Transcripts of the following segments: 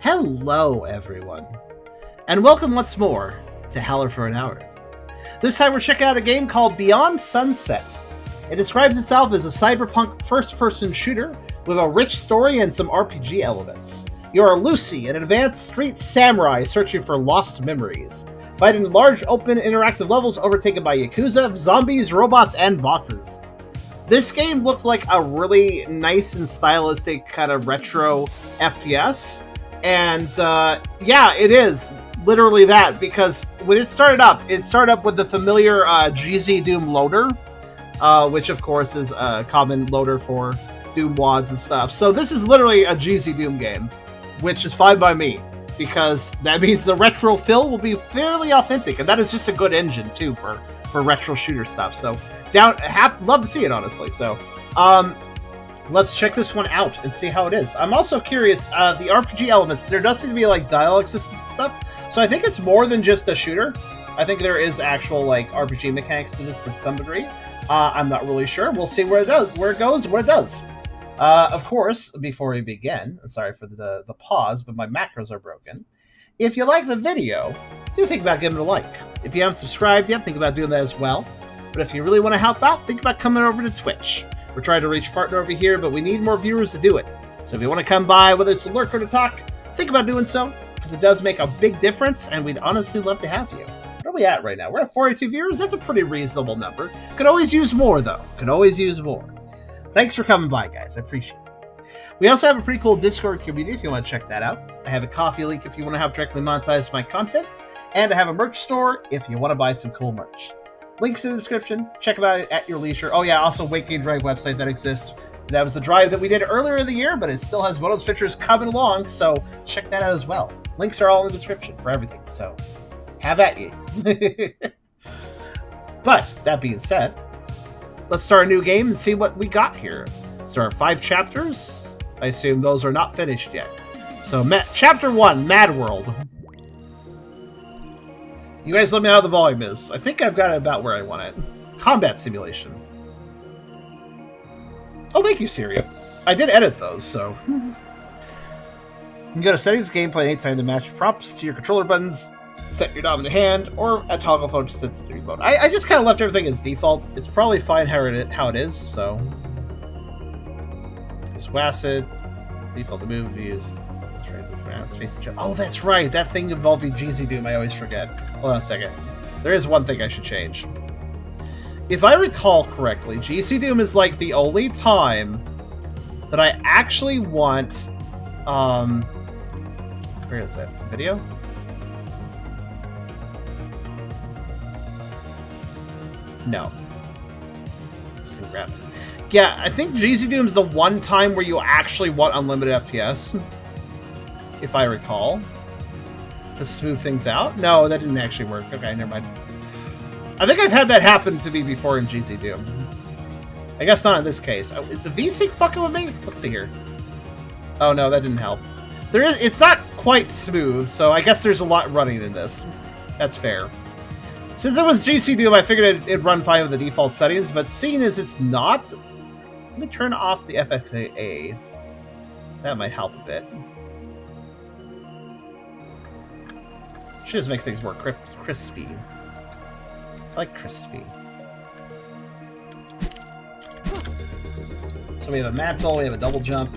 Hello, everyone, and welcome once more to Howler for an Hour. This time we're checking out a game called Beyond Sunset. It describes itself as a cyberpunk first-person shooter with a rich story and some RPG elements. You are Lucy, an advanced street samurai searching for lost memories, fighting large open interactive levels overtaken by Yakuza, zombies, robots, and bosses. This game looked like a really nice and stylistic kind of retro FPS. And yeah, it is literally that, because when it started up with the familiar GZ Doom loader, which of course is a common loader for Doom WADs and stuff. So this is literally a GZ Doom game, which is fine by me, because that means the retro feel will be fairly authentic, and that is just a good engine too for retro shooter stuff. So love to see it, honestly. So let's check this one out and see how it is. I'm also curious, the RPG elements, there does seem to be like dialogue system stuff, so I think it's more than just a shooter. I think there is actual like RPG mechanics to this to some degree. I'm not really sure. We'll see where it goes, what it does. Of course, before we begin, sorry for the pause, but my macros are broken. If you like the video, do think about giving it a like. If you haven't subscribed yet, think about doing that as well. But if you really want to help out, think about coming over to Twitch. We're trying to reach partner over here, but we need more viewers to do it. So if you want to come by, whether it's to lurk or to talk, think about doing so, because it does make a big difference, and we'd honestly love to have you. What are we at right now? We're at 42 viewers. That's a pretty reasonable number. Could always use more, though. Could always use more. Thanks for coming by, guys. I appreciate it. We also have a pretty cool Discord community if you want to check that out. I have a coffee link if you want to help directly monetize my content, and I have a merch store if you want to buy some cool merch. Links in the description. Check them out at your leisure. Oh yeah, also Waking Drive website that exists. That was the drive that we did earlier in the year, but it still has bonus features coming along, so check that out as well. Links are all in the description for everything, so have at you. But, that being said, let's start a new game and see what we got here. So there are 5 chapters. I assume those are not finished yet. So, Chapter 1, Mad World. You guys let me know how the volume is. I think I've got it about where I want it. Combat simulation. Oh, thank you, Siri. I did edit those, so... You can go to settings, gameplay, anytime to match prompts to your controller buttons, set your dominant hand, or a toggle phone sensitivity mode. I just kind of left everything as default. It's probably fine how it is, so... Use WASD, default to move views. Oh, that's right. That thing involving GZ Doom, I always forget. Hold on a second. There is one thing I should change. If I recall correctly, GZ Doom is like the only time that I actually want... Where is that? Video? No. Just the graphics. Yeah, I think GZ Doom is the one time where you actually want unlimited FPS. If I recall, to smooth things out. No, that didn't actually work. Okay, never mind. I think I've had that happen to me before in GZ Doom. I guess not in this case. Oh, is the VSync fucking with me? Let's see here. Oh no, that didn't help. It's not quite smooth, so I guess there's a lot running in this. That's fair. Since it was GZ Doom, I figured it'd run fine with the default settings, but seeing as it's not, let me turn off the FXAA. That might help a bit. Should just make things more crispy. I like crispy. So we have a mantle, we have a double jump.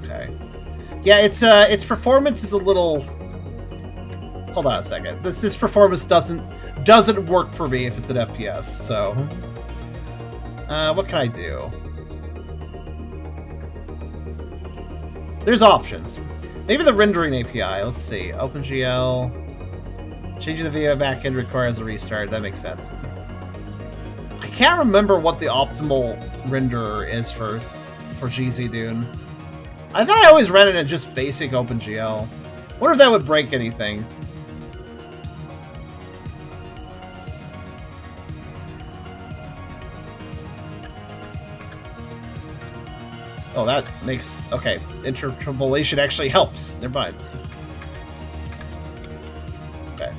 Okay. Yeah, its performance is a little... Hold on a second. This performance doesn't work for me if it's an FPS, so... what can I do? There's options. Maybe the rendering API. Let's see. OpenGL. Changing the video backend requires a restart. That makes sense. I can't remember what the optimal renderer is for GZ Doom. I thought I always ran it in just basic OpenGL. Wonder if that would break anything. Oh, that makes... Okay, interpolation actually helps. Never mind. Okay.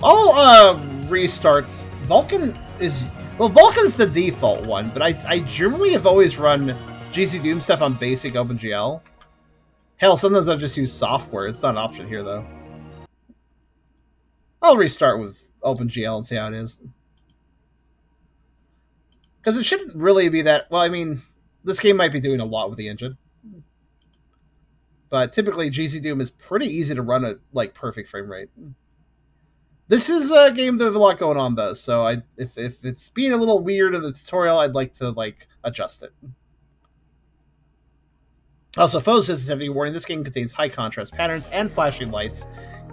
I'll restart. Vulkan is... Well, Vulkan's the default one, but I generally have always run GC Doom stuff on basic OpenGL. Hell, sometimes I've just used software. It's not an option here, though. I'll restart with OpenGL and see how it is. Because it shouldn't really be that... Well, I mean, this game might be doing a lot with the engine. But typically, GC Doom is pretty easy to run at, like, perfect frame rate. This is a game that has a lot going on, though, so if it's being a little weird in the tutorial, I'd like to, like, adjust it. Also, photo sensitivity warning, this game contains high contrast patterns and flashing lights.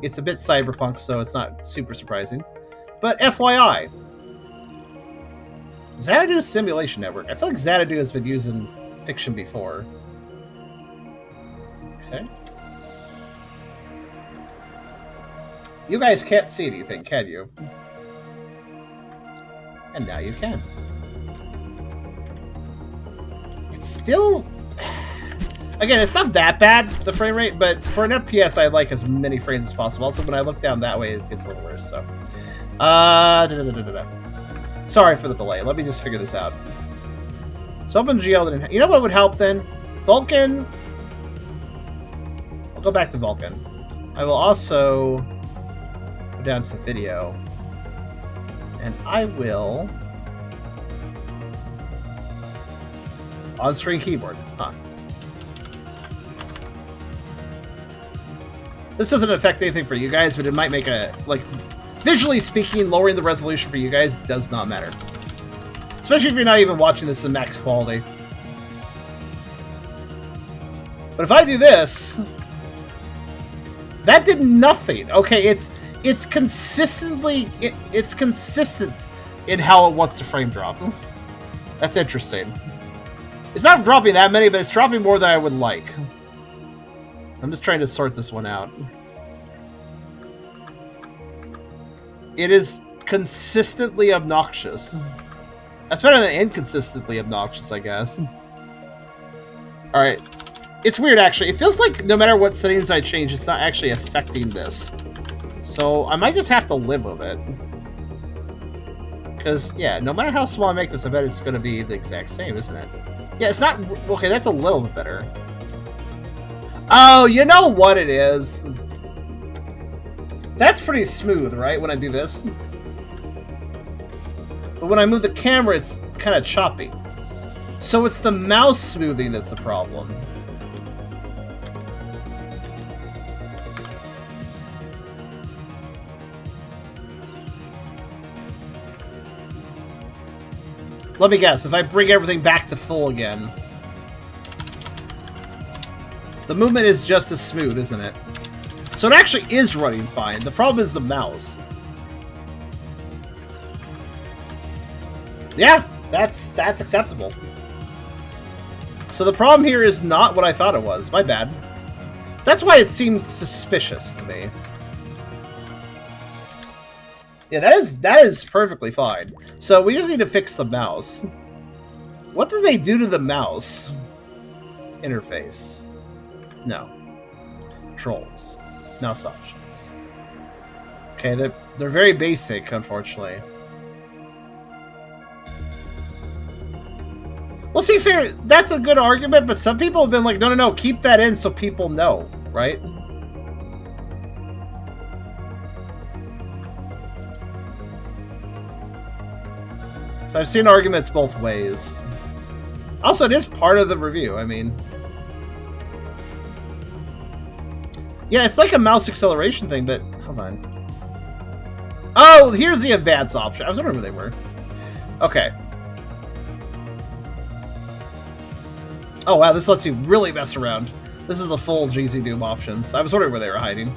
It's a bit cyberpunk, so it's not super surprising. But FYI, Xanadu Simulation Network. I feel like Xanadu has been used in fiction before. Okay. You guys can't see anything, can you? And now you can. It's still... Again, it's not that bad, the frame rate, but for an FPS, I like as many frames as possible. Also, when I look down that way, it gets a little worse, so... Sorry for the delay. Let me just figure this out. So OpenGL didn't... You know what would help, then? Vulkan... I'll go back to Vulkan. I will also... go down to the video. And I will... on-screen keyboard. Huh. This doesn't affect anything for you guys, but it might make a... like, visually speaking, lowering the resolution for you guys does not matter. Especially if you're not even watching this in max quality. But if I do this... that did nothing. Okay, it's consistently... It's consistent in how it wants to frame drop. That's interesting. It's not dropping that many, but it's dropping more than I would like. I'm just trying to sort this one out. It is consistently obnoxious. That's better than inconsistently obnoxious, I guess. Alright. It's weird, actually. It feels like no matter what settings I change, it's not actually affecting this. So I might just have to live with it. Because, yeah, no matter how small I make this, I bet it's going to be the exact same, isn't it? Yeah, it's not... Okay, that's a little bit better. Oh, you know what it is? That's pretty smooth, right, when I do this? But when I move the camera, it's kind of choppy. So it's the mouse smoothing that's the problem. Let me guess, if I bring everything back to full again... the movement is just as smooth, isn't it? So it actually is running fine. The problem is the mouse. Yeah, that's acceptable. So the problem here is not what I thought it was. My bad. That's why it seemed suspicious to me. Yeah, that is perfectly fine. So we just need to fix the mouse. What did they do to the mouse interface? No. Controls. Mouse options. Okay, they're very basic, unfortunately. Well, see, fair, that's a good argument, but some people have been like, no, keep that in so people know, right? So I've seen arguments both ways. Also, it is part of the review, I mean... yeah, it's like a mouse acceleration thing, but... hold on. Oh, here's the advanced option. I was wondering where they were. Okay. Oh, wow, this lets you really mess around. This is the full GZ Doom options. I was wondering where they were hiding.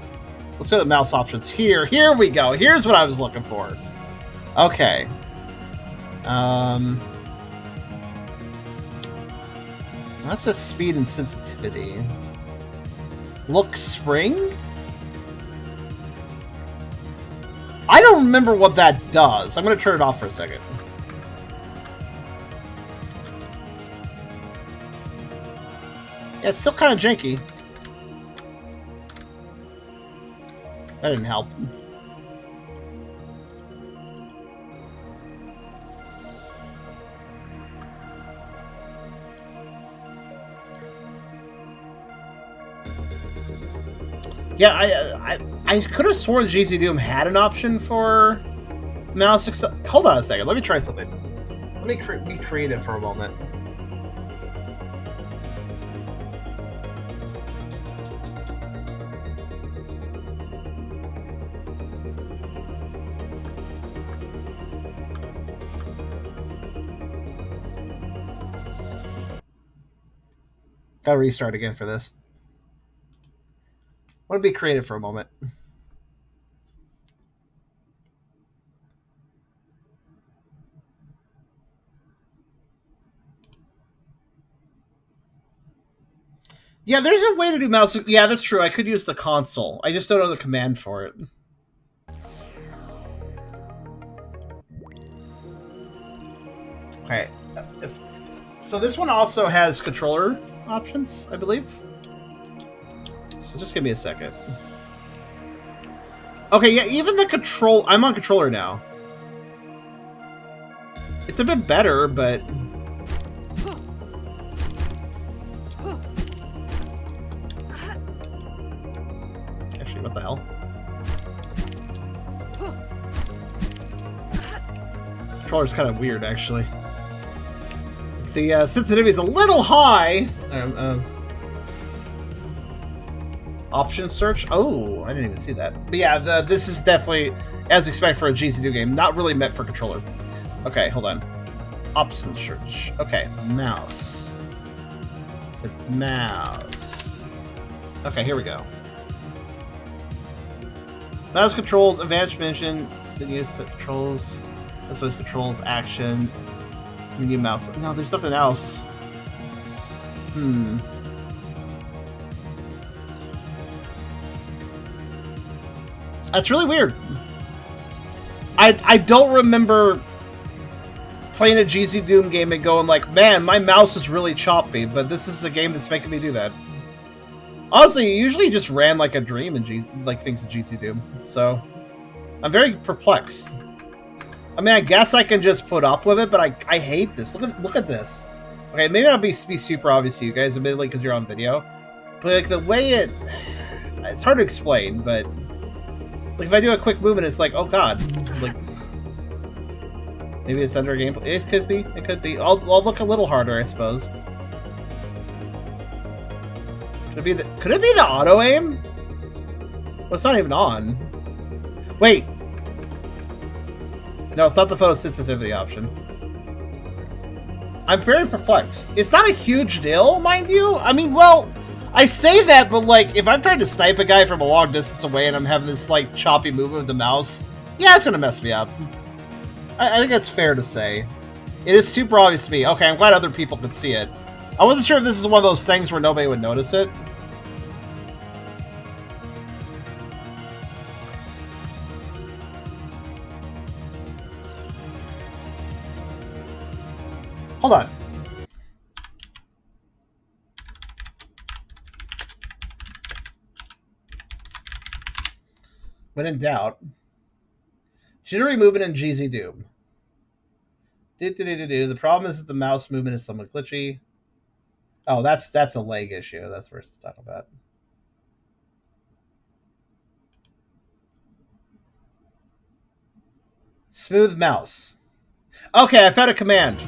Let's go to the mouse options. Here we go. Here's what I was looking for. Okay. That's just speed and sensitivity. Look spring? I don't remember what that does. I'm going to turn it off for a second. Yeah, it's still kind of janky. That didn't help. Yeah, I could have sworn GZ Doom had an option for mouse. Hold on a second. Let me try something. Let me be creative for a moment. Gotta restart again for this. I want to be creative for a moment. Yeah, there's a way to do mouse. Yeah, that's true. I could use the console. I just don't know the command for it. Okay. So this one also has controller options, I believe. So just give me a second. Okay, yeah, even the control... I'm on controller now. It's a bit better, but... Actually, what the hell? Controller's kind of weird, actually. The sensitivity is a little high. Option search. Oh, I didn't even see that. But yeah, this is definitely, as expected for a GZ2 game, not really meant for controller. Okay, hold on. Option search. Okay, mouse. It's a mouse. Okay, here we go. Mouse controls, advanced mention, menu controls, this was controls, action, menu mouse. No, there's something else. That's really weird. I don't remember playing a GZ Doom game and going like, man, my mouse is really choppy, but this is a game that's making me do that. Honestly, it usually just ran like a dream in things in GZ Doom, so I'm very perplexed. I mean, I guess I can just put up with it, but I hate this. Look at this. Okay, maybe I'll be super obvious to you guys, admittedly, because you're on video. But like the way it's hard to explain, but like if I do a quick movement, it's like, oh god, like maybe it's under gameplay. It could be. It could be. I'll look a little harder, I suppose. Could it be the auto aim? Well, it's not even on. Wait. No, it's not the photosensitivity option. I'm very perplexed. It's not a huge deal, mind you. I mean, well, I say that, but like, if I'm trying to snipe a guy from a long distance away and I'm having this like choppy movement with the mouse, yeah, it's gonna mess me up. I think that's fair to say. It is super obvious to me. Okay, I'm glad other people could see it. I wasn't sure if this is one of those things where nobody would notice it. Hold on. When in doubt, jittery movement in GZ Doom. The problem is that the mouse movement is somewhat glitchy. Oh, that's a leg issue. That's what it's talking about. Smooth mouse. Okay, I found a command.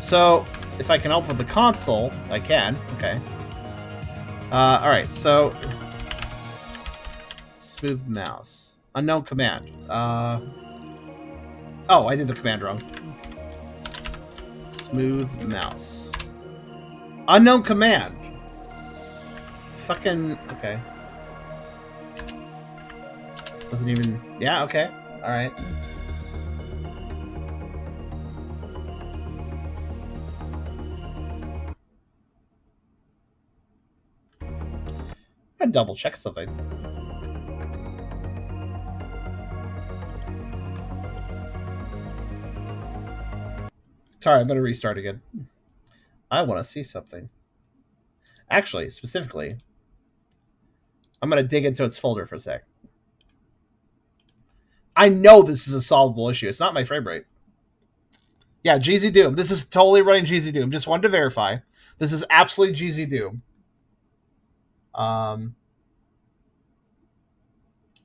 So, if I can open the console, I can. Okay. Alright, so... Smooth mouse. Unknown command. Oh, I did the command wrong. Smooth mouse. Unknown command. Fucking... Okay. Doesn't even... Yeah, okay. Alright. I'm gonna double check something. Sorry, I'm gonna restart again. I want to see something. Actually, specifically, I'm gonna dig into its folder for a sec. I know this is a solvable issue. It's not my frame rate. Yeah, GZ Doom. This is totally running GZ Doom. Just wanted to verify. This is absolutely GZ Doom.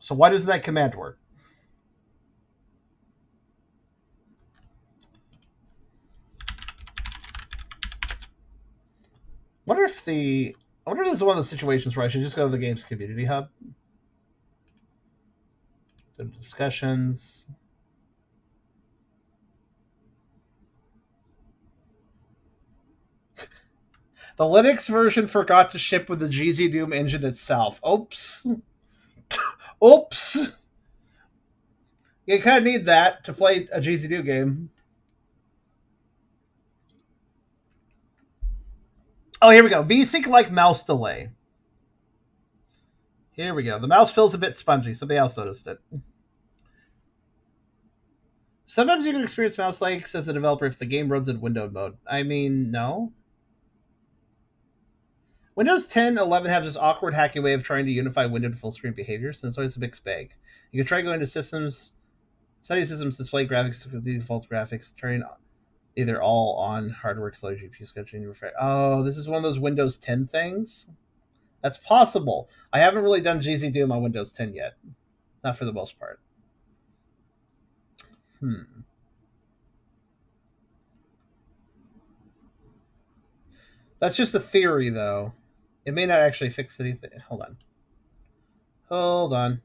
So why does that command work? I wonder if this is one of the situations where I should just go to the game's community hub. Go to discussions. The Linux version forgot to ship with the GZ Doom engine itself. Oops. Oops. You kind of need that to play a GZ Doom game. Oh, here we go. VSync like mouse delay. Here we go. The mouse feels a bit spongy. Somebody else noticed it. Sometimes you can experience mouse lags as a developer if the game runs in windowed mode. I mean, no. Windows 10, 11 have this awkward, hacky way of trying to unify windowed full screen behaviors, and it's always a mixed bag. You can try going to systems, study systems, display graphics, default graphics, turn either all on hardware accelerated GPU scheduling. Oh, this is one of those Windows 10 things? That's possible. I haven't really done GZ Doom on Windows 10 yet. Not for the most part. That's just a theory, though. It may not actually fix anything. Hold on.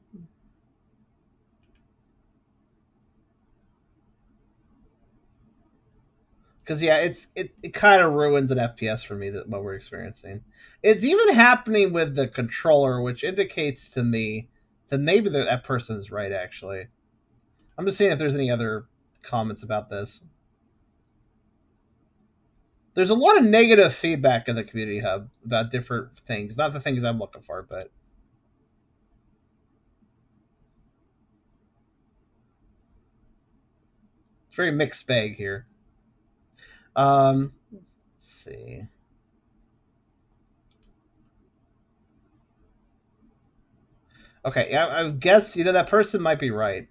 Because, yeah, it kind of ruins an FPS for me, what we're experiencing. It's even happening with the controller, which indicates to me that maybe that person is right, actually. I'm just seeing if there's any other comments about this. There's a lot of negative feedback in the community hub about different things. Not the things I'm looking for, but... It's very mixed bag here. Let's see. Okay, yeah, I guess, that person might be right.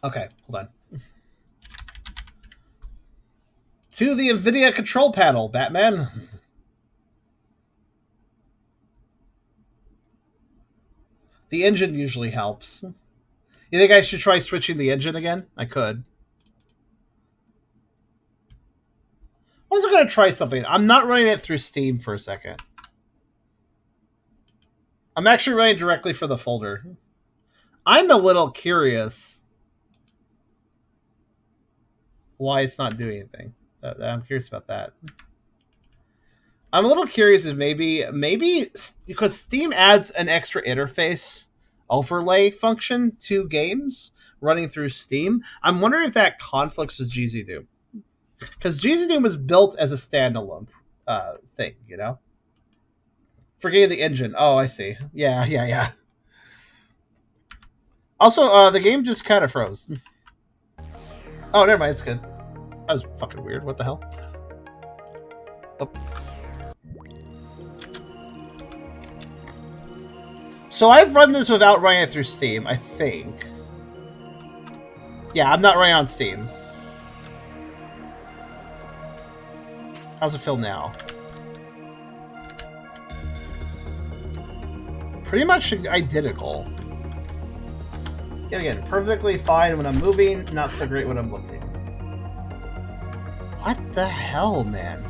Okay, hold on. To the NVIDIA control panel, Batman. The engine usually helps. You think I should try switching the engine again? I could. I was going to try something. I'm not running it through Steam for a second. I'm actually running directly for the folder. I'm a little curious why it's not doing anything. I'm curious about that. I'm a little curious if maybe because Steam adds an extra interface overlay function to games running through Steam. I'm wondering if that conflicts with GZ Doom. Because GZ Doom was built as a standalone thing, Forgetting the engine. Oh, I see. Yeah. Also, the game just kind of froze. Oh, never mind. It's good. That was fucking weird. What the hell? Oh. So I've run this without running it through Steam, I think. Yeah, I'm not running on Steam. How's it feel now? Pretty much identical. Yet again, perfectly fine when I'm moving, not so great when I'm looking. What the hell, man?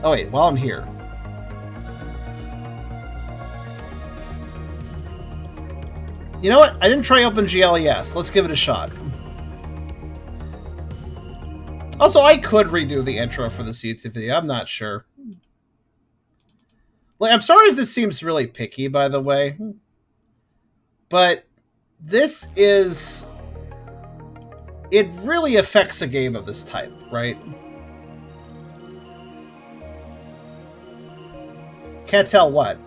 Oh wait, while I'm here. You know what? I didn't try OpenGLES. Let's give it a shot. Also, I could redo the intro for this YouTube video. I'm not sure. Like, I'm sorry if this seems really picky, by the way. But this is... It really affects a game of this type, right? Can't tell what.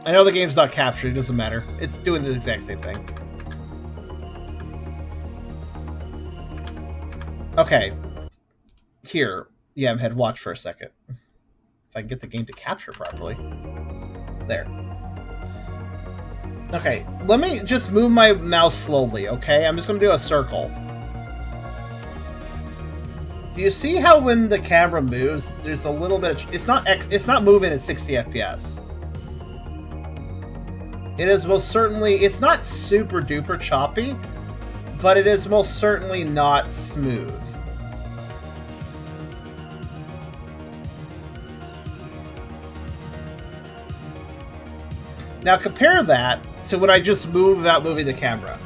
I know the game's not captured, it doesn't matter. It's doing the exact same thing. Okay. Here. Yeah, head watch for a second. If I can get the game to capture properly. There. Okay, let me just move my mouse slowly, okay? I'm just gonna do a circle. Do you see how when the camera moves, there's a little bit of, it's not moving at 60 FPS. It is most certainly, it's not super duper choppy, but it is most certainly not smooth. Now compare that to when I just move without moving the camera.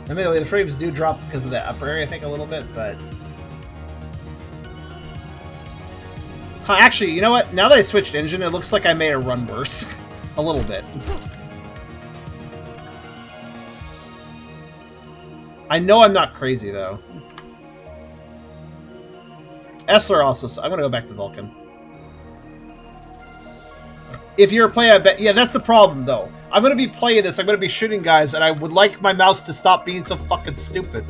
Admittedly, the frames do drop because of that upper area, I think, a little bit, but... Huh, actually, you know what? Now that I switched engine, it looks like I made it run worse. A little bit. I know I'm not crazy, though. Essler also... I'm gonna go back to Vulcan. If you're playing, I bet... Yeah, that's the problem, though. I'm gonna be playing this, I'm gonna be shooting guys, and I would like my mouse to stop being so fucking stupid.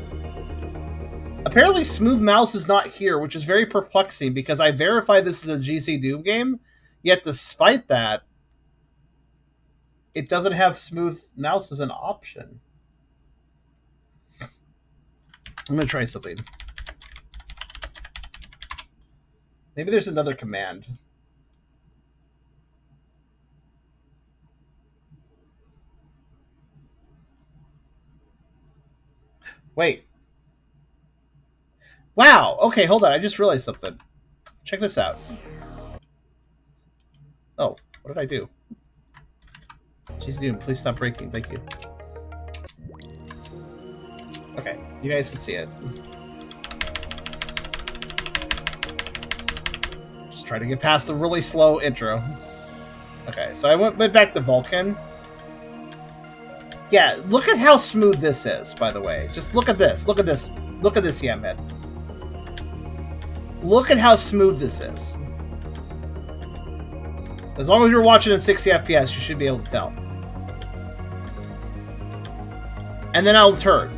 Apparently, smooth mouse is not here, which is very perplexing, because I verified this is a GC Doom game, yet despite that, it doesn't have smooth mouse as an option. I'm gonna try something. Maybe there's another command. Wait. Wow! Okay, hold on. I just realized something. Check this out. Oh, what did I do? Jeez, dude, please stop breaking. Thank you. Okay, you guys can see it. Just try to get past the really slow intro. Okay, so I went back to Vulcan. Yeah, look at how smooth this is, by the way. Just look at this. Look at this. Look at this, Yamhead. Look at how smooth this is. As long as you're watching at 60 FPS, you should be able to tell. And then I'll turn.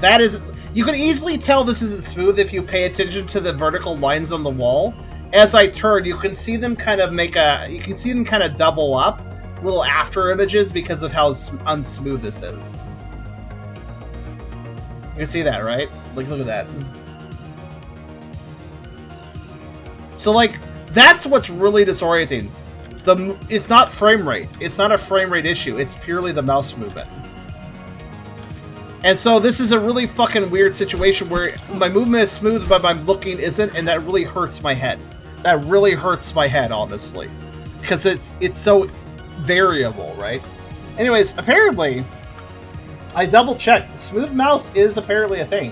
That is... You can easily tell this isn't smooth if you pay attention to the vertical lines on the wall. As I turn, you can see them kind of make a... You can see them kind of double up. Little after images because of how unsmooth this is. You can see that, right? Like, look at that. So, like, that's what's really disorienting. It's not frame rate. It's not a frame rate issue. It's purely the mouse movement. And so this is a really fucking weird situation where my movement is smooth, but my looking isn't, and that really hurts my head. That really hurts my head, honestly. Because it's so variable, right? Anyways, apparently, I double-checked. Smooth mouse is apparently a thing.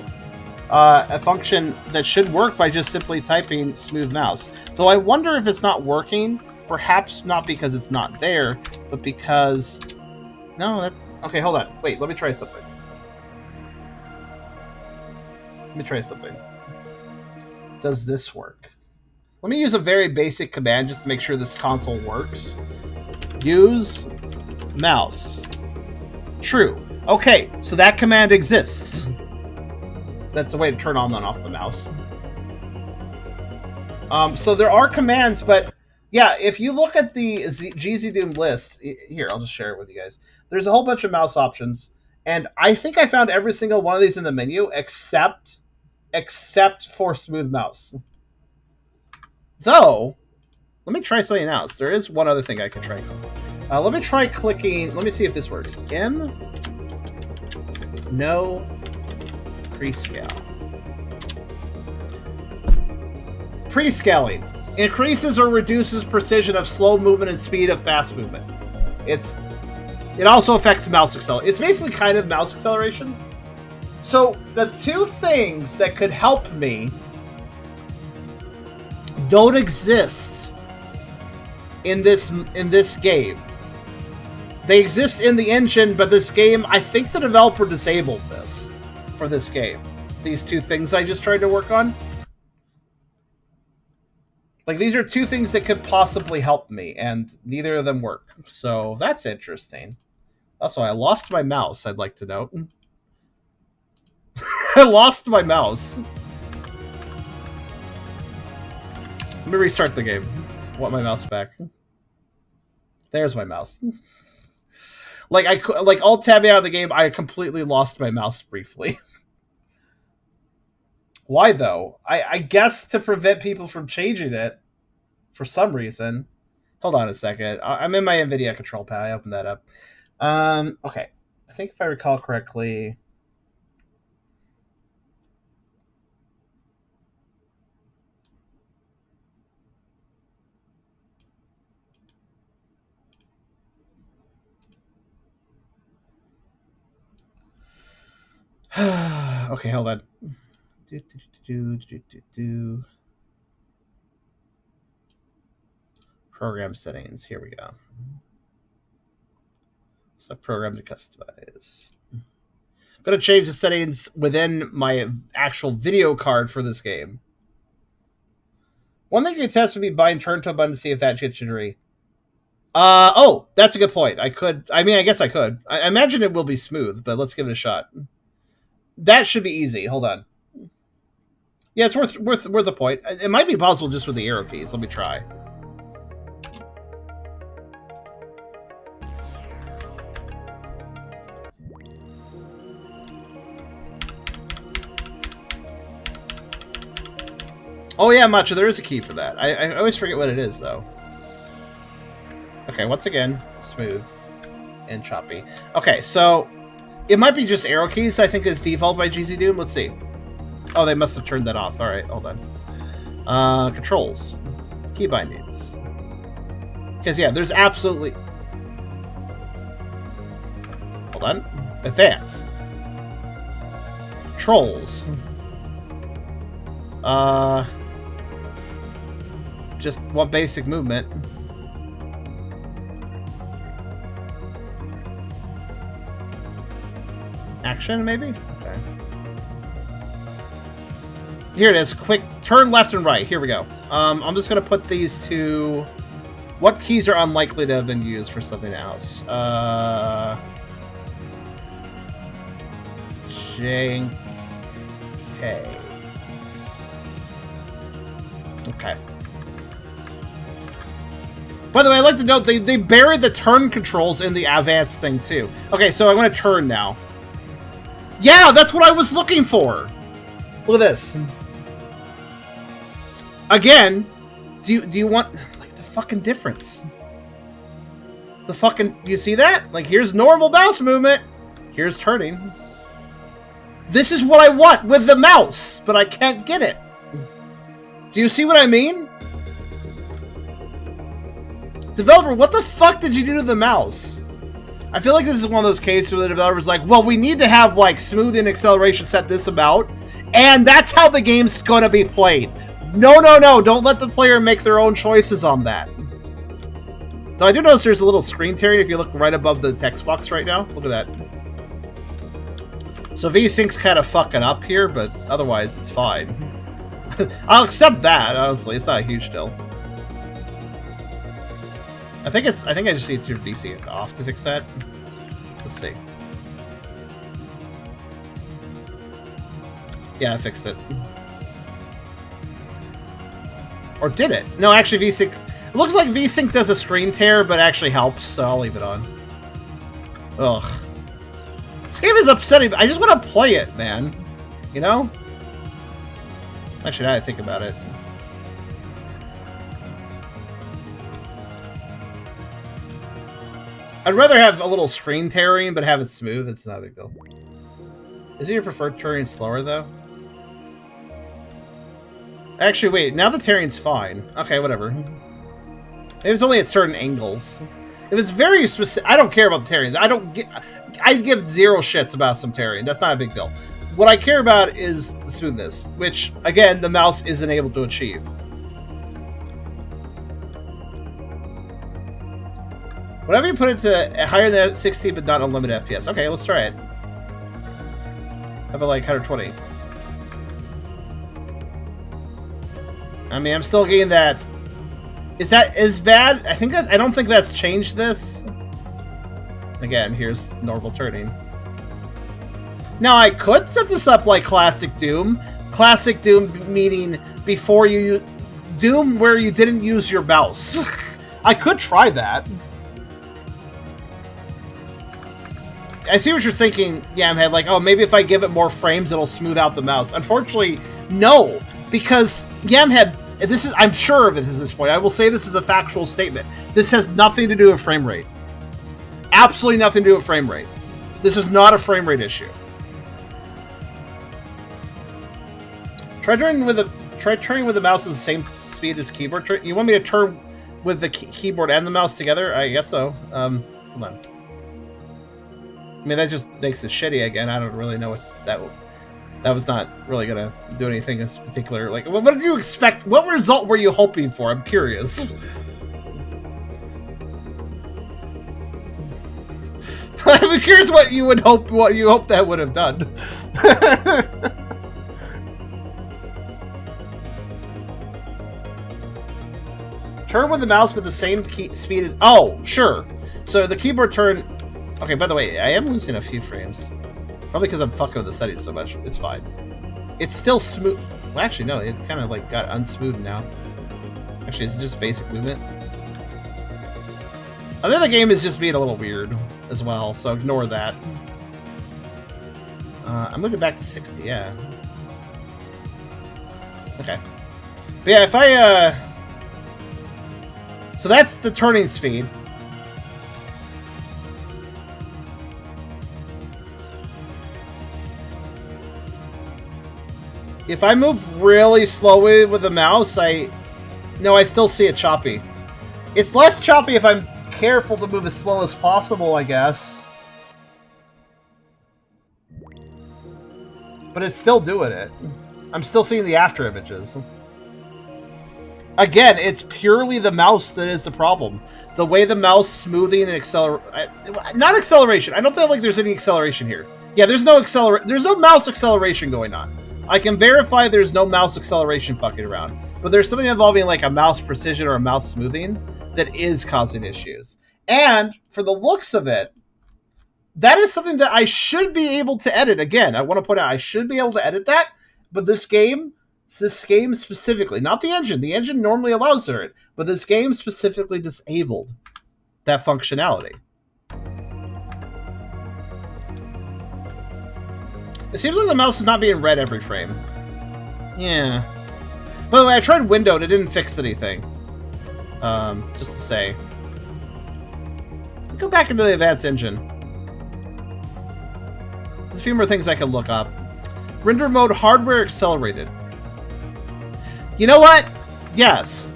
A function that should work by just simply typing smooth mouse. Though I wonder if it's not working, perhaps not because it's not there, but because... No, that... Okay, hold on. Wait, let me try something. Let me try something. Does this work? Let me use a very basic command just to make sure this console works. Use mouse. True. Okay, so that command exists. That's a way to turn on and off the mouse. So there are commands, but yeah, if you look at the GZ Doom list, here, I'll just share it with you guys. There's a whole bunch of mouse options, and I think I found every single one of these in the menu except for smooth mouse. Though, let me try something else. There is one other thing I can try. Let me try clicking. Let me see if this works. No prescale. Prescaling increases or reduces precision of slow movement and speed of fast movement. It also affects mouse acceleration. It's basically kind of mouse acceleration. So the two things that could help me don't exist in this game. They exist in the engine, but this game, I think the developer disabled this for this game. These two things I just tried to work on. Like, these are two things that could possibly help me, and neither of them work. So that's interesting. Also, I lost my mouse, I'd like to note. I lost my mouse. Let me restart the game. I want my mouse back. There's my mouse. Like alt-tabbing out of the game, I completely lost my mouse briefly. Why though? I guess to prevent people from changing it for some reason. Hold on a second. I'm in my NVIDIA control pad. I opened that up. Okay. I think if I recall correctly. Okay, hold on. Program settings. Here we go. So program to customize. I'm going to change the settings within my actual video card for this game. One thing you could test would be buying turn to a button to see if that gets jittery. Oh, that's a good point. I guess I could. I imagine it will be smooth, but let's give it a shot. That should be easy. Hold on. Yeah, it's worth a point. It might be possible just with the arrow keys. Let me try. Oh yeah, Macho, there is a key for that. I always forget what it is, though. Okay, once again, smooth and choppy. Okay, so it might be just arrow keys, I think, is default by GZ Doom. Let's see. Oh, they must have turned that off. All right, hold on. Controls. Key bindings. Because, yeah, there's absolutely... Hold on. Advanced. Controls. Just one basic movement. Action, maybe? Okay. Here it is. Quick turn left and right. Here we go. I'm just going to put these to... What keys are unlikely to have been used for something else? J and K. Okay. By the way, I'd like to note they buried the turn controls in the advanced thing too. Okay, so I'm going to turn now. Yeah, that's what I was looking for. Look at this. Again, do you want like the fucking difference? The fucking, you see that? Like, here's normal mouse movement. Here's turning. This is what I want with the mouse, but I can't get it. Do you see what I mean? Developer, what the fuck did you do to the mouse? I feel like this is one of those cases where the developer's like, well, we need to have, like, smoothing acceleration set this about, and that's how the game's gonna be played. No, no, no, don't let the player make their own choices on that. Though I do notice there's a little screen tearing if you look right above the text box right now. Look at that. So VSync's kind of fucking up here, but otherwise it's fine. I'll accept that, honestly. It's not a huge deal. I think I just need to VSync off to fix that. Let's see. Yeah, I fixed it. Or did it? No, actually VSync... It looks like VSync does a screen tear, but actually helps, so I'll leave it on. Ugh. This game is upsetting. I just want to play it, man. You know? Actually, now I think about it. I'd rather have a little screen tearing, but have it smooth. It's not a big deal. Is it your preferred tearing slower, though? Actually, wait. Now the tearing's fine. Okay, whatever. Maybe it's only at certain angles. If it's very specific... I don't care about the tearing. I give zero shits about some tearing. That's not a big deal. What I care about is the smoothness, which, again, the mouse isn't able to achieve. Whatever you put it to higher than 60, but not unlimited FPS. Okay, let's try it. How about like 120? I mean, I'm still getting that. Is that as bad? I don't think that's changed this. Again, here's normal turning. Now I could set this up like Classic Doom. Classic Doom meaning before you Doom where you didn't use your mouse. I could try that. I see what you're thinking, Yamhead. Like, oh, maybe if I give it more frames, it'll smooth out the mouse. Unfortunately, no, because Yamhead, this is, I'm sure of it at this point. I will say this is a factual statement. This has nothing to do with frame rate. Absolutely nothing to do with frame rate. This is not a frame rate issue. Try turning with the mouse at the same speed as keyboard. You want me to turn with the keyboard and the mouse together? I guess so. Hold on. I mean, that just makes it shitty again. I don't really know what that was not really gonna do anything in particular. Like, what did you expect? What result were you hoping for? I'm curious. I'm curious what you would hope. What you hope that would have done. Turn with the mouse with the same speed as... Oh, sure. So the keyboard turn... Okay, by the way, I am losing a few frames. Probably because I'm fucking with the settings so much. It's fine. It's still smooth. Well, actually, no. It kind of like got unsmooth now. Actually, it's just basic movement. I think the game is just being a little weird as well, so ignore that. I'm moving back to 60, yeah. Okay. But yeah, if I... So that's the turning speed. If I move really slowly with the mouse, No, I still see it choppy. It's less choppy if I'm careful to move as slow as possible, I guess. But it's still doing it. I'm still seeing the after images. Again, it's purely the mouse that is the problem. The way the mouse smoothing and not acceleration. I don't feel like there's any acceleration here. Yeah, there's no mouse acceleration going on. I can verify there's no mouse acceleration fucking around. But there's something involving like a mouse precision or a mouse smoothing that is causing issues. And for the looks of it, that is something that I should be able to edit. Again, I want to point out I should be able to edit that, but this game specifically, not the engine. The engine normally allows it, but this game specifically disabled that functionality. It seems like the mouse is not being read every frame. Yeah. By the way, I tried window and it didn't fix anything. Just to say. Go back into the advanced engine. There's a few more things I can look up. Render mode hardware accelerated. You know what? Yes.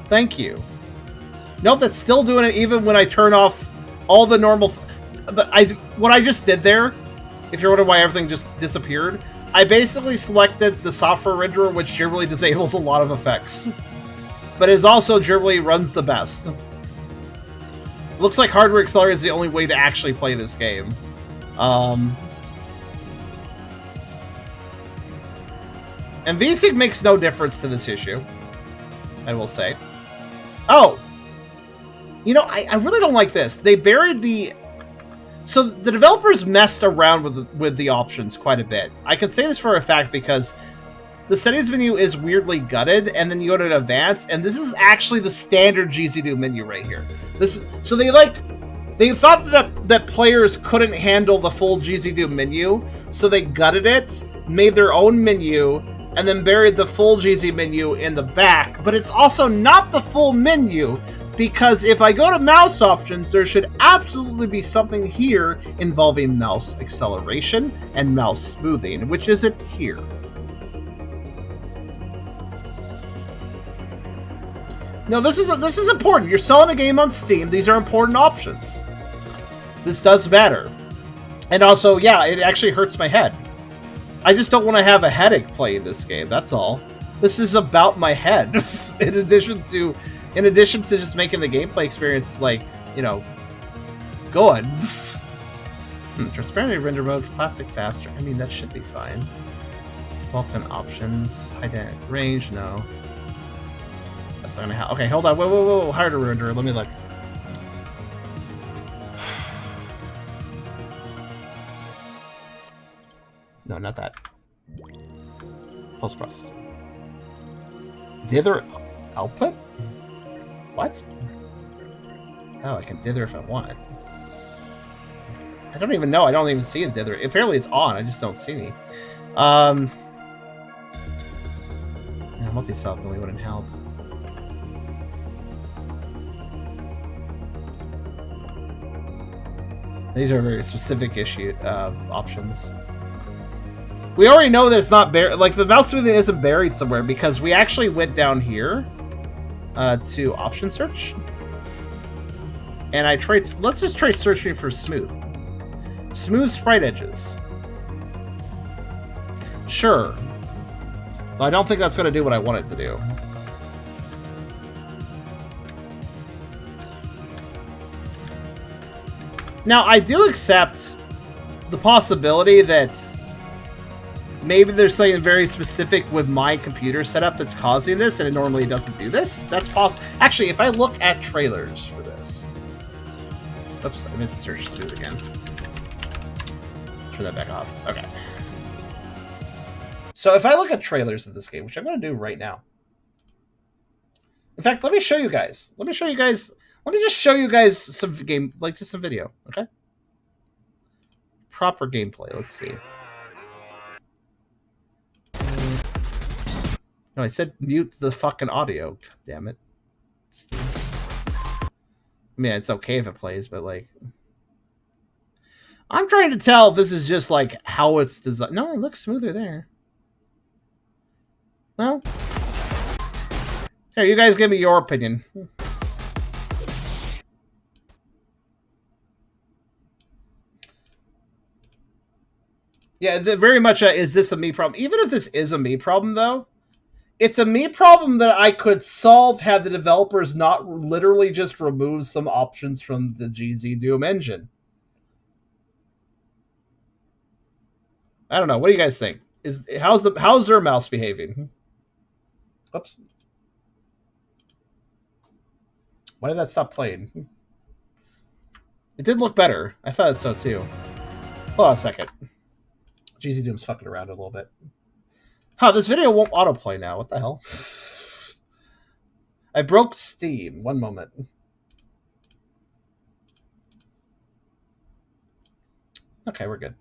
Thank you. Nope, that's still doing it even when I turn off all the normal... But what I just did there, if you're wondering why everything just disappeared, I basically selected the software renderer, which generally disables a lot of effects. But it also generally runs the best. Looks like hardware accelerated is the only way to actually play this game. And VSync makes no difference to this issue, I will say. Oh! You know, I really don't like this. They buried the... So the developers messed around with the options quite a bit. I can say this for a fact because the settings menu is weirdly gutted, and then you go to advanced, and this is actually the standard GZDo menu right here. So they thought that players couldn't handle the full GZDo menu, so they gutted it, made their own menu, and then buried the full GZ menu in the back. But it's also not the full menu, because if I go to mouse options, there should absolutely be something here involving mouse acceleration and mouse smoothing, which isn't here. No, this is important. You're selling a game on Steam. These are important options. This does matter. And also, yeah, it actually hurts my head. I just don't want to have a headache playing this game, that's all. This is about my head. in addition to just making the gameplay experience, like, you know, good. Transparent render mode, classic faster. I mean, that should be fine. Vulkan options, high dynamic range, no. That's not gonna help. Okay, hold on. Whoa. Harder render. Let me look. No, not that. Post-processing. Dither output? What? Oh, I can dither if I want. I don't even know. I don't even see a dither. Apparently it's on. I just don't see any. Yeah, multi-self really wouldn't help. These are very specific issue options. We already know that it's not buried. Like, the mouse movement isn't buried somewhere because we actually went down here to option search. And I tried. Let's just try searching for smooth. Smooth sprite edges. Sure. But I don't think that's going to do what I want it to do. Now, I do accept the possibility that maybe there's something very specific with my computer setup that's causing this, and it normally doesn't do this. That's possible. Actually, if I look at trailers for this... Oops, I meant to search smooth again. Turn that back off. Okay. So if I look at trailers of this game, which I'm going to do right now. In fact, let me show you guys. Let me just show you guys some game, like just some video, okay? Proper gameplay. Let's see. No, I said mute the fucking audio. God damn it. I mean, it's okay if it plays, but like... I'm trying to tell if this is just like how it's designed. No, it looks smoother there. Well... Here, you guys give me your opinion. Yeah, very much is this a me problem? Even if this is a me problem, though, it's a me problem that I could solve had the developers not literally just remove some options from the GZ Doom engine. I don't know. What do you guys think? How's their mouse behaving? Oops. Why did that stop playing? It did look better. I thought so too. Hold on a second. GZ Doom's fucking around a little bit. Huh, this video won't autoplay now. What the hell? I broke Steam. One moment. Okay, we're good.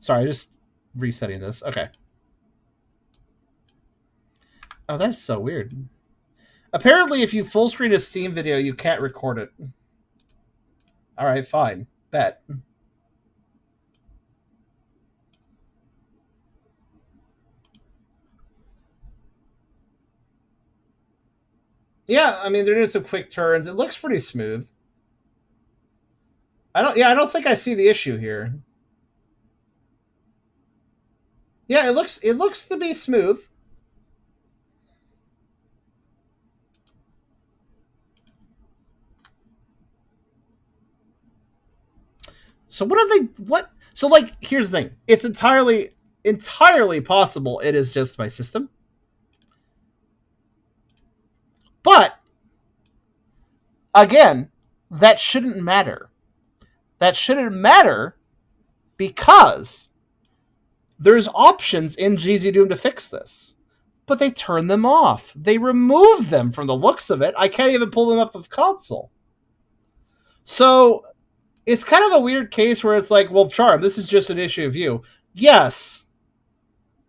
Sorry, just resetting this. Okay. Oh, that's so weird. Apparently, if you full screen a Steam video, you can't record it. Alright, fine. Bet. Yeah, I mean, they're doing some quick turns. It looks pretty smooth. I don't think I see the issue here. Yeah, it looks to be smooth. So so like, here's the thing. It's entirely possible it is just my system. But again, that shouldn't matter. That shouldn't matter because there's options in GZ Doom to fix this. But they turn them off. They remove them from the looks of it. I can't even pull them up of console. So it's kind of a weird case where it's like, well, Charm, this is just an issue of you. Yes,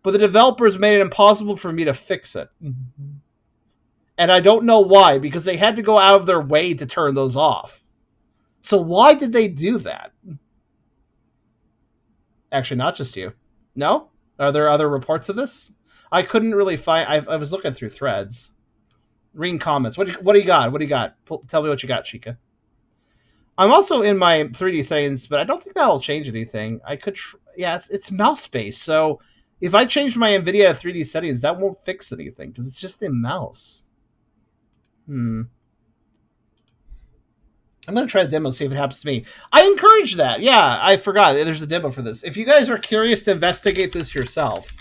but the developers made it impossible for me to fix it. And I don't know why, because they had to go out of their way to turn those off. So why did they do that? Actually, not just you. No? Are there other reports of this? I couldn't really find... I was looking through threads. Reading comments. What do you got? What do you got? Tell me what you got, Chica. I'm also in my 3D settings, but I don't think that'll change anything. I could... yeah, it's mouse-based, so if I change my NVIDIA 3D settings, that won't fix anything, because it's just a mouse. I'm going to try the demo, see if it happens to me. I encourage that. Yeah, I forgot. There's a demo for this. If you guys are curious to investigate this yourself,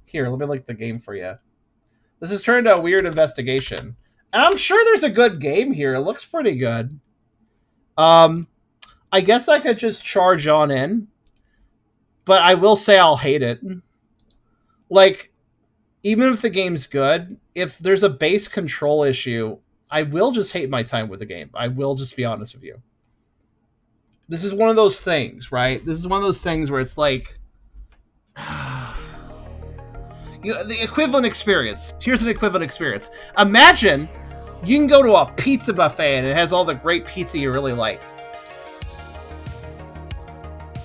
here, let me link the game for you. This has turned out a weird investigation. And I'm sure there's a good game here. It looks pretty good. I guess I could just charge on in. But I will say I'll hate it. Like, even if the game's good, if there's a base control issue, I will just hate my time with the game. I will just be honest with you. This is one of those things, right? This is one of those things where it's like, the equivalent experience. Here's an equivalent experience. Imagine you can go to a pizza buffet and it has all the great pizza you really like.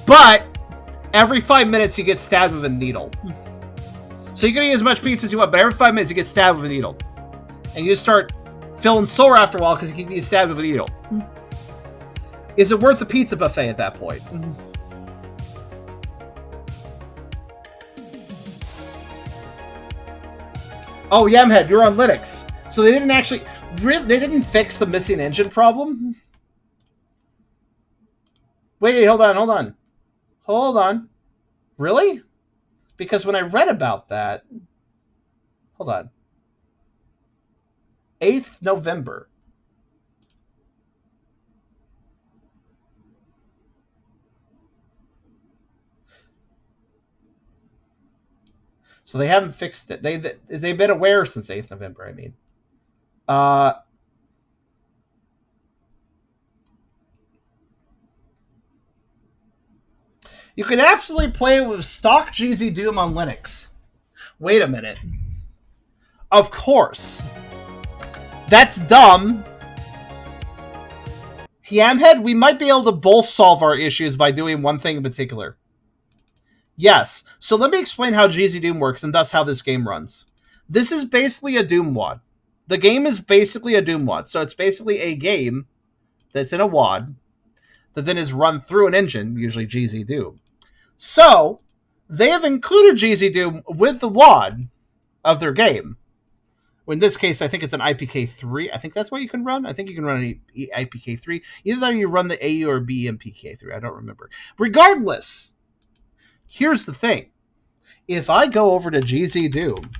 But every 5 minutes you get stabbed with a needle. So you're going to eat as much pizza as you want, but every 5 minutes you get stabbed with a needle. And you just start feeling sore after a while because you keep getting stabbed with a needle. Is it worth a pizza buffet at that point? Oh, Yamhead, you're on Linux. So they didn't actually... They didn't fix the missing engine problem? Wait, hold on. Hold on. Really? Because when I read about that... Hold on. 8th November. So they haven't fixed it. They've been aware since 8th November, I mean. You can absolutely play it with stock GZ Doom on Linux. Wait a minute. Of course. That's dumb. Yamhead, we might be able to both solve our issues by doing one thing in particular. Yes. So let me explain how GZ Doom works and thus how this game runs. This is basically a Doom WAD. The game is basically a Doom WAD. So it's basically a game that's in a WAD that then is run through an engine, usually GZ Doom. So they have included GZ Doom with the WAD of their game. In this case, I think it's an IPK3. I think that's what you can run. I think you can run an IPK3. Either that or you run the AU or BMPK3. I don't remember. Regardless, here's the thing. If I go over to GZ Doom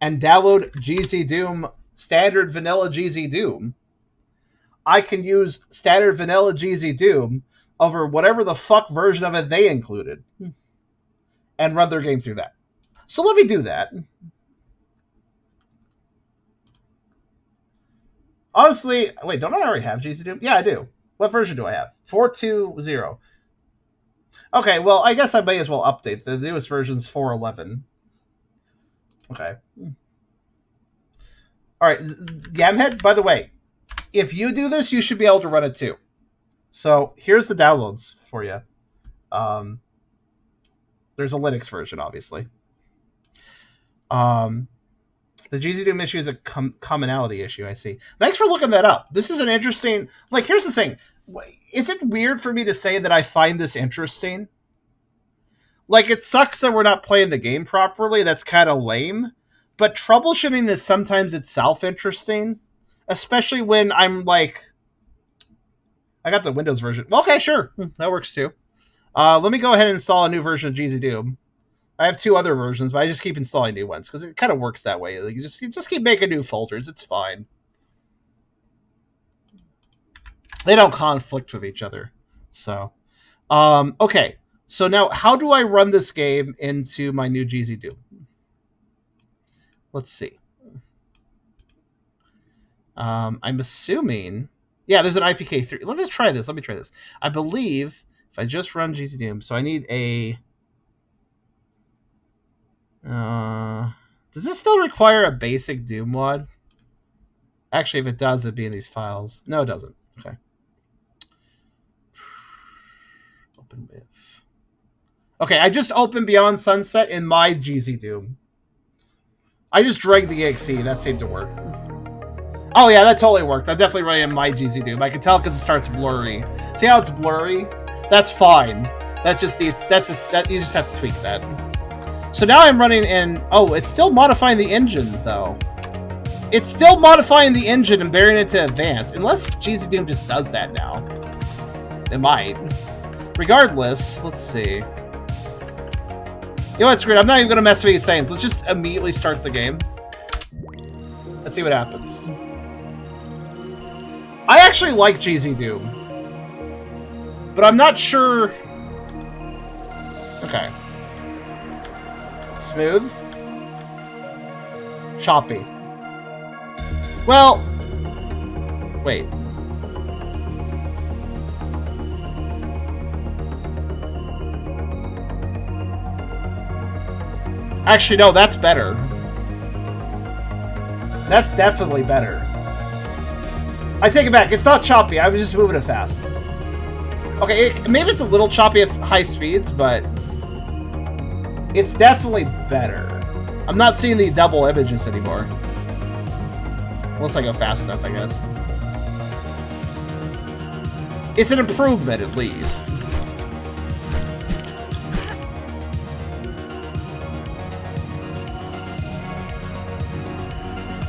and download GZ Doom, standard vanilla GZ Doom, I can use standard vanilla GZ Doom over whatever the fuck version of it they included and run their game through that. So let me do that. Honestly, wait, don't I already have GZ Doom? Yeah, I do. What version do I have? 4.2.0. Okay, well, I guess I may as well update. The newest version's 4.11. Okay. Alright, Yamhead, by the way, if you do this, you should be able to run it too. So, here's the downloads for you. There's a Linux version, obviously. The GZ Doom issue is a commonality issue, I see. Thanks for looking that up. This is an interesting... Like, here's the thing. Is it weird for me to say that I find this interesting? Like, it sucks that we're not playing the game properly. That's kind of lame. But troubleshooting is sometimes itself interesting. Especially when I'm like... I got the Windows version. Well, okay, sure. That works too. Let me go ahead and install a new version of GZ Doom. I have 2 other versions, but I just keep installing new ones because it kind of works that way. Like, you just keep making new folders. It's fine. They don't conflict with each other. So, okay. So now, how do I run this game into my new GZ Doom? Let's see. I'm assuming... Yeah, there's an IPK3. Let me try this. I believe if I just run GZ Doom, so I need a... does this still require a basic Doom mod? Actually, if it does, it'd be in these files. No, it doesn't. Okay. Open with. Okay, I just opened Beyond Sunset in my GZ Doom. I just dragged the exe. That seemed to work. Oh yeah, that totally worked. I definitely ran in my GZ Doom. I can tell because it starts blurry. See how it's blurry? That's fine. You just have to tweak that. So now I'm running in... Oh, it's still modifying the engine, though. It's still modifying the engine and bearing it to advanced. Unless GZ Doom just does that now. It might. Regardless, let's see. You know what, screw it. I'm not even going to mess with these settings. Let's just immediately start the game. Let's see what happens. I actually like GZ Doom. But I'm not sure... Okay. Smooth. choppy. Well, wait. Actually, no, that's better. That's definitely better. I take it back. It's not choppy. I was just moving it fast. Okay, maybe it's a little choppy at high speeds, but it's definitely better. I'm not seeing the double images anymore. Unless I go fast enough, I guess. It's an improvement, at least.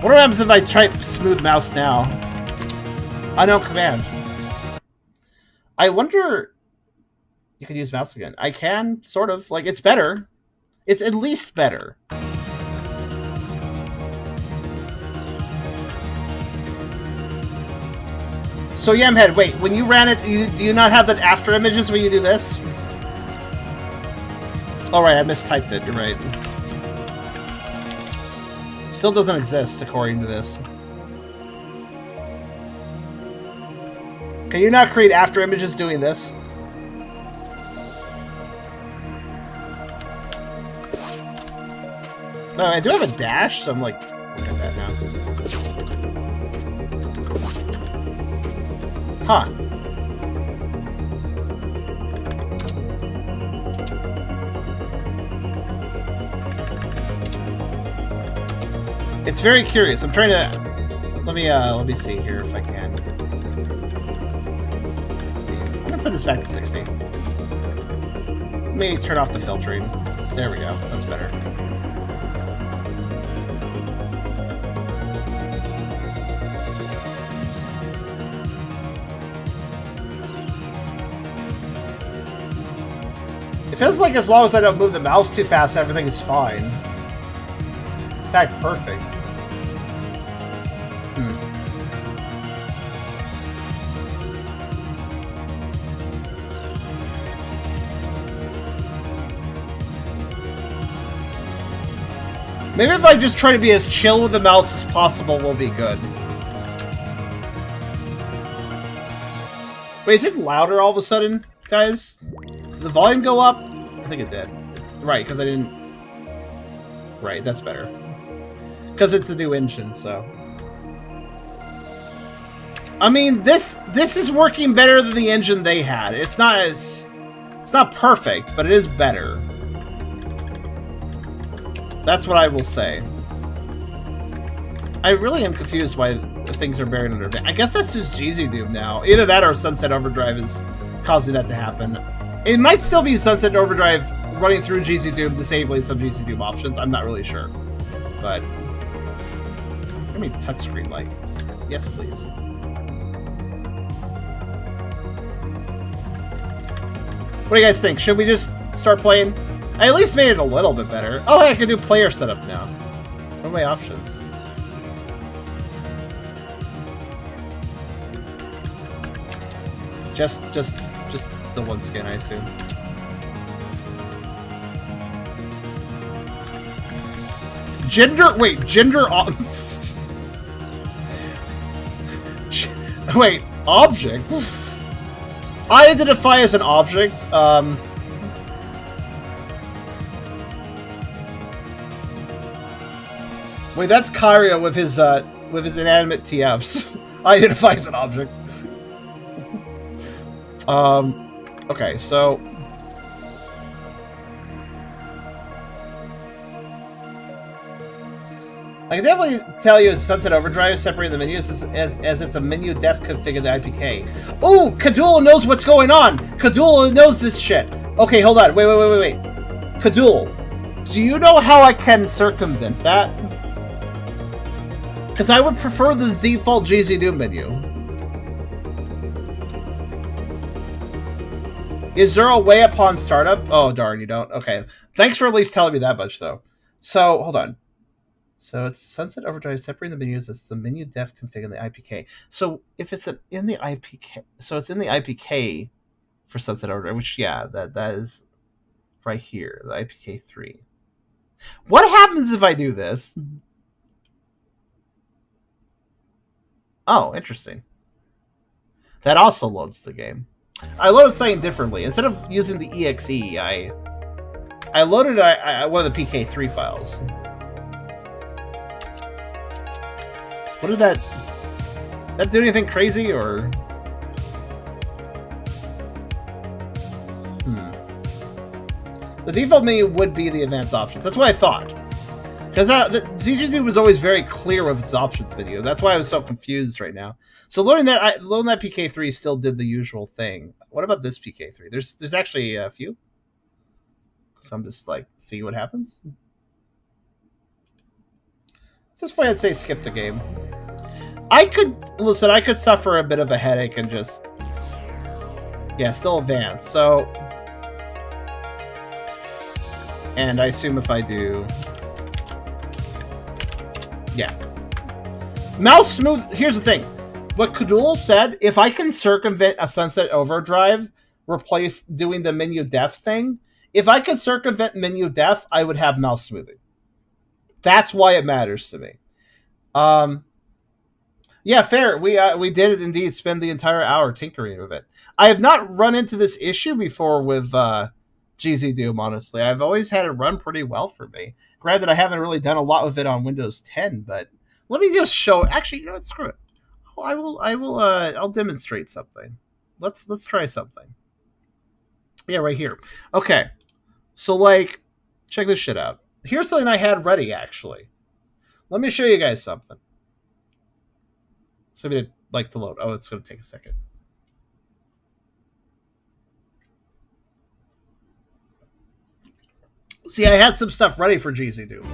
What happens if I type smooth mouse now? Unknown command. I wonder... You can use mouse again. I can, sort of. Like, it's better. It's at least better. So, Yamhead, wait. When you ran it, do you not have the after images when you do this? Oh, right. I mistyped it. You're right. Still doesn't exist, according to this. Can you not create after images doing this? No, I do have a dash, so I'm like, look at that now. Huh. It's very curious. I'm trying to... Let me see here if I can. I'm gonna put this back to 60. Let me turn off the filtering. There we go. That's better. It feels like as long as I don't move the mouse too fast, everything is fine. In fact, perfect. Maybe if I just try to be as chill with the mouse as possible, we'll be good. Wait, is it louder all of a sudden, guys? Did the volume go up? I think it did. Right, because I didn't... Right, that's better. Because it's a new engine, so... I mean, this is working better than the engine they had. It's not as... It's not perfect, but it is better. That's what I will say. I really am confused why things are buried under... I guess that's just GZ Doom now. Either that or Sunset Overdrive is causing that to happen. It might still be Sunset Overdrive running through GZ Doom, disabling some GZ Doom options. I'm not really sure. But... I mean, touchscreen like. Just, yes, please. What do you guys think? Should we just start playing? I at least made it a little bit better. Oh, hey, I can do player setup now. What are my options? Just the one skin, I assume. Gender wait, object? I identify as an object. Wait, that's Kyria with his inanimate TFs. I identify as an object. Okay, so I can definitely tell you Sunset Overdrive separating the menus as it's a menu def config of the IPK. Oh, Kadula knows what's going on! Kadula knows this shit! Okay, hold on. Wait. Kadula, do you know how I can circumvent that? Because I would prefer the default GZ Doom menu. Is there a way upon startup? Oh, darn, you don't. Okay. Thanks for at least telling me that much, though. So, hold on. So, it's Sunset Overdrive separating the menus. It's the menu def config in the IPK. So, if it's in the IPK... So, it's in the IPK for Sunset Overdrive, which, yeah, that is right here, the IPK3. What happens if I do this? Oh, interesting. That also loads the game. I loaded something differently. Instead of using the exe, I loaded one of the PK3 files. What did that do anything crazy or? The default menu would be the advanced options. That's what I thought. Because ZGZ was always very clear with its options menu. That's why I was so confused right now. So loading that PK3 still did the usual thing. What about this PK3? There's actually a few. So I'm just like, see what happens. At this point, I'd say skip the game. I could suffer a bit of a headache and just, yeah, still advance. So, and I assume if I do, yeah, mouse smooth. Here's the thing. What Kadul said, if I can circumvent a Sunset Overdrive, replace doing the menu def thing, if I could circumvent menu def, I would have mouse smoothing. That's why it matters to me. Yeah, fair. We did indeed spend the entire hour tinkering with it. I have not run into this issue before with GZ Doom, honestly. I've always had it run pretty well for me. Granted, I haven't really done a lot with it on Windows 10, but let me just show. Actually, you know what? Screw it. I'll demonstrate something. Let's try something. Yeah, right here. Okay. So, like, check this shit out. Here's something I had ready, actually. Let me show you guys something. Somebody like to load. Oh, it's going to take a second. See, I had some stuff ready for GZ Doom,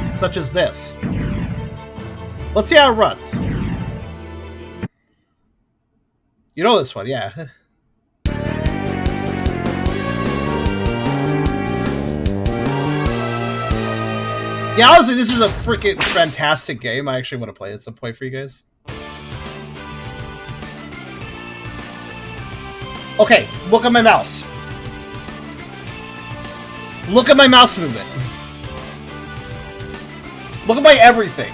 such as this. Let's see how it runs. You know this one, yeah. Yeah, honestly, this is a freaking fantastic game. I actually want to play it at some point for you guys. Okay, look at my mouse. Look at my mouse movement. Look at my everything.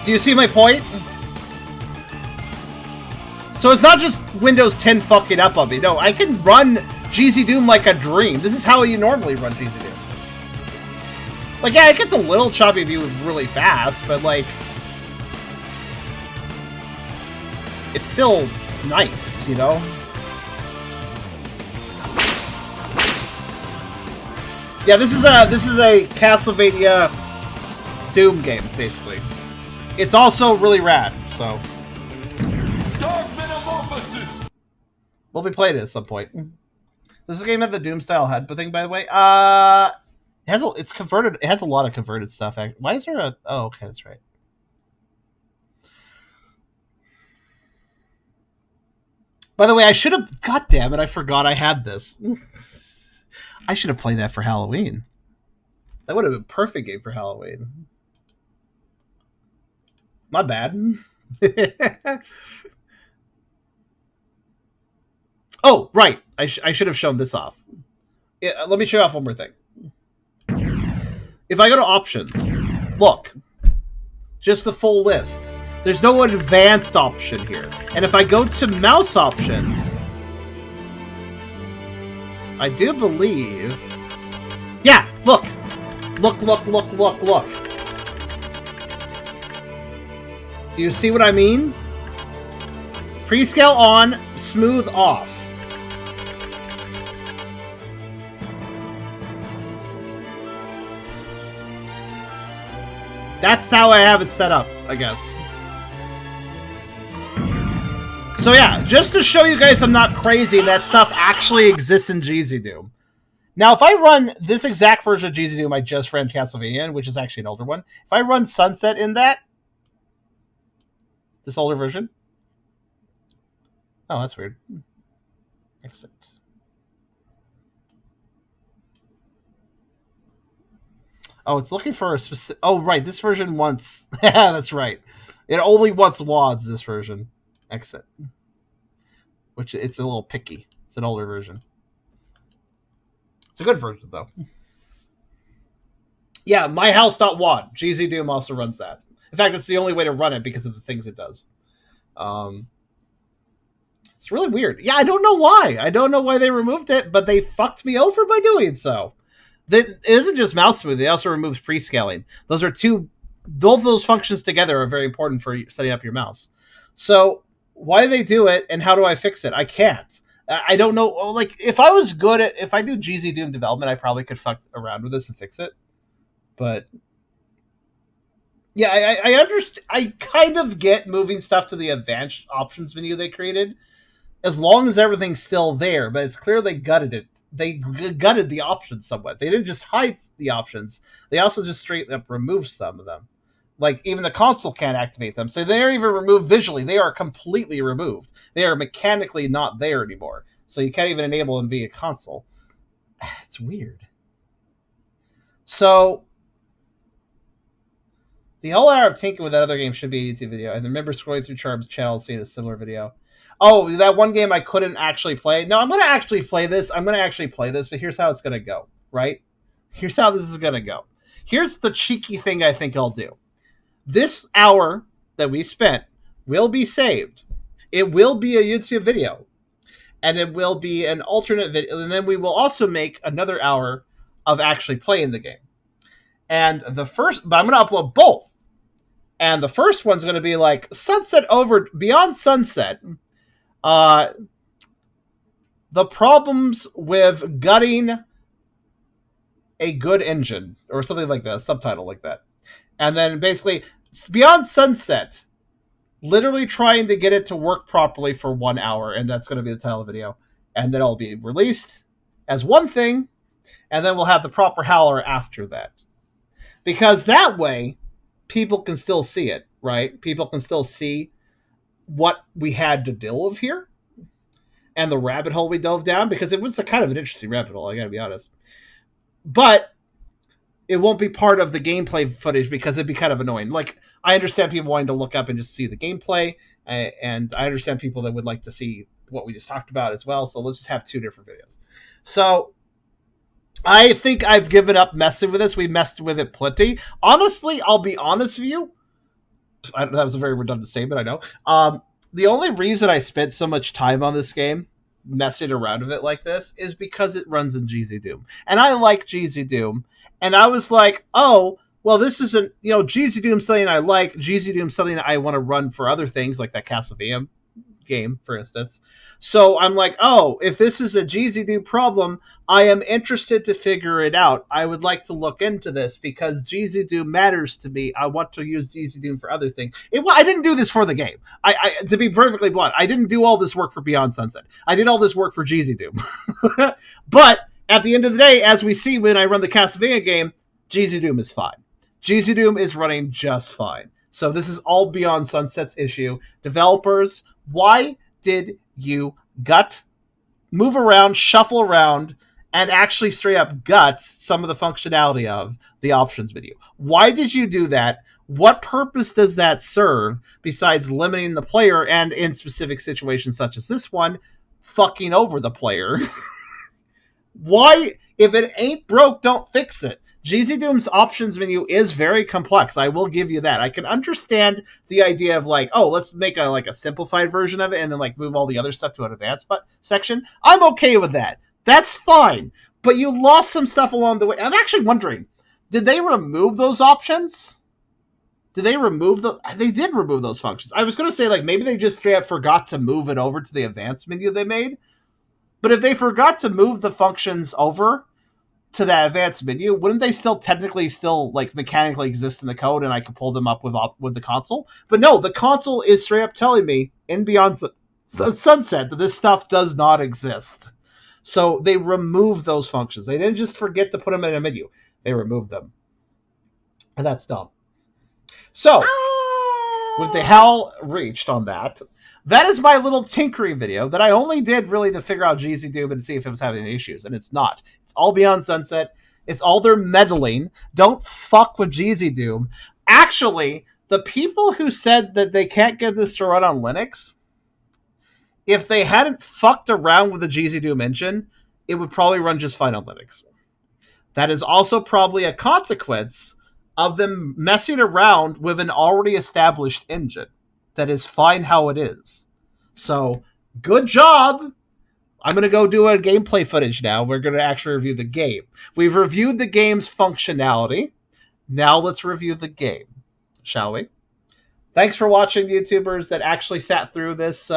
Do you see my point? So it's not just Windows 10 fucking up on me. No, I can run GZ Doom like a dream. This is how you normally run GZ Doom. Like, yeah, it gets a little choppy if you move really fast, but, like, it's still nice, you know? Yeah, this is a Castlevania Doom game, basically. It's also really rad, so we'll be playing it at some point. This is a game that the Doom style HUD thing, by the way. It's converted. It has a lot of converted stuff. Why is there a? Oh, okay, that's right. By the way, I should have. God damn it! I forgot I had this. I should have played that for Halloween. That would have been a perfect game for Halloween. My bad. Oh, right. I should have shown this off. Yeah, let me show you off one more thing. If I go to options, look. Just the full list. There's no advanced option here. And if I go to mouse options, I do believe... Yeah, look. Look, look, look, look, look. Do you see what I mean? Prescale on, smooth off. That's how I have it set up, I guess. So yeah, just to show you guys I'm not crazy and that stuff actually exists in GZ Doom. Now, if I run this exact version of GZ Doom I just ran Castlevania in, which is actually an older one, if I run Sunset in that, this older version. Oh, that's weird. Exit. Oh, it's looking for a specific... Oh, right. This version wants... Yeah, that's right. It only wants WADs, this version. Exit. Which, it's a little picky. It's an older version. It's a good version, though. Yeah, myhouse.wad. GZ Doom also runs that. In fact, it's the only way to run it because of the things it does. Um, it's really weird. Yeah, I don't know why. I don't know why they removed it, but they fucked me over by doing so. It isn't just mouse smooth. It also removes pre-scaling. Those are two. Both those functions together are very important for setting up your mouse. So why do they do it, and how do I fix it? I can't. I don't know. Like, if I was good at, if I do GZ Doom development, I probably could fuck around with this and fix it. But yeah, I understand. I kind of get moving stuff to the advanced options menu they created, as long as everything's still there. But it's clear they gutted it. They gutted the options somewhat. They didn't just hide the options. They also just straight up removed some of them. Like, even the console can't activate them. So they're even removed visually. They are completely removed. They are mechanically not there anymore. So you can't even enable them via console. It's weird. So the whole hour of tinkering with that other game should be a YouTube video. I remember scrolling through Charm's channel seeing a similar video. Oh, that one game I couldn't actually play. No, I'm going to actually play this. But here's how it's going to go, right? Here's how this is going to go. Here's the cheeky thing I think I'll do. This hour that we spent will be saved. It will be a YouTube video. And it will be an alternate video. And then we will also make another hour of actually playing the game. And but I'm going to upload both. And the first one's going to be like Beyond Sunset. The problems with gutting a good engine, or something like that, a subtitle like that. And then basically, Beyond Sunset, literally trying to get it to work properly for 1 hour, and that's going to be the title of the video. And then it'll be released as one thing, and then we'll have the proper howler after that. Because that way, people can still see it, right? People can still see what we had to deal with here and the rabbit hole we dove down, because it was a kind of an interesting rabbit hole, I gotta be honest. But it won't be part of the gameplay footage because it'd be kind of annoying. Like, I understand people wanting to look up and just see the gameplay, and I understand people that would like to see what we just talked about as well, so let's just have two different videos. So I think I've given up messing with this. We messed with it plenty. Honestly, I'll be honest with you. That was a very redundant statement, I know. The only reason I spent so much time on this game, messing around with it like this, is because it runs in GZ Doom. And I like GZ Doom. And I was like, oh, well, this isn't, GZ Doom something I like. GZ Doom something that I want to run for other things, like that Castlevania game, for instance. So I'm like, oh, if this is a GZ Doom problem, I am interested to figure it out. I would like to look into this because GZ Doom matters to me. I want to use GZ Doom for other things. I didn't do this for the game. I to be perfectly blunt, I didn't do all this work for Beyond Sunset. I did all this work for GZ Doom. But at the end of the day, as we see when I run the Castlevania game, GZ Doom is fine. GZ Doom is running just fine. So this is all Beyond Sunset's issue. Developers, why did you move around, shuffle around, and actually straight up gut some of the functionality of the options menu? Why did you do that? What purpose does that serve besides limiting the player and, in specific situations such as this one, fucking over the player? Why? If it ain't broke, don't fix it. GZ Doom's options menu is very complex. I will give you that. I can understand the idea of like, oh, let's make a simplified version of it and then like move all the other stuff to an advanced section. I'm okay with that. That's fine. But you lost some stuff along the way. I'm actually wondering, did they remove those options? Did they remove the? They did remove those functions. I was going to say like maybe they just straight up forgot to move it over to the advanced menu they made. But if they forgot to move the functions over to that advanced menu, wouldn't they still technically like mechanically exist in the code and I could pull them up with the console? But no, the console is straight up telling me in Beyond Sunset that this stuff does not exist. So they removed those functions. They didn't just forget to put them in a menu. They removed them. And that's dumb. So, with the hell reached on that, that is my little tinkering video that I only did really to figure out GZ Doom and see if it was having any issues, and it's not. It's all Beyond Sunset. It's all their meddling. Don't fuck with GZ Doom. Actually, the people who said that they can't get this to run on Linux, if they hadn't fucked around with the GZ Doom engine, it would probably run just fine on Linux. That is also probably a consequence of them messing around with an already established engine that is fine how it is. So, good job. I'm going to go do a gameplay footage now. We're going to actually review the game. We've reviewed the game's functionality. Now let's review the game, shall we? Thanks for watching, YouTubers that actually sat through this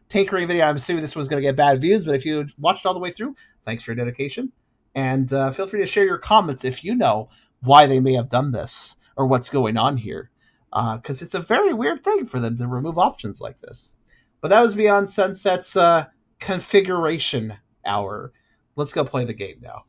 tinkering video. I'm assuming this was going to get bad views, but if you watched all the way through, thanks for your dedication. And feel free to share your comments if you know why they may have done this or what's going on here. Because it's a very weird thing for them to remove options like this. But that was Beyond Sunset's configuration hour. Let's go play the game now.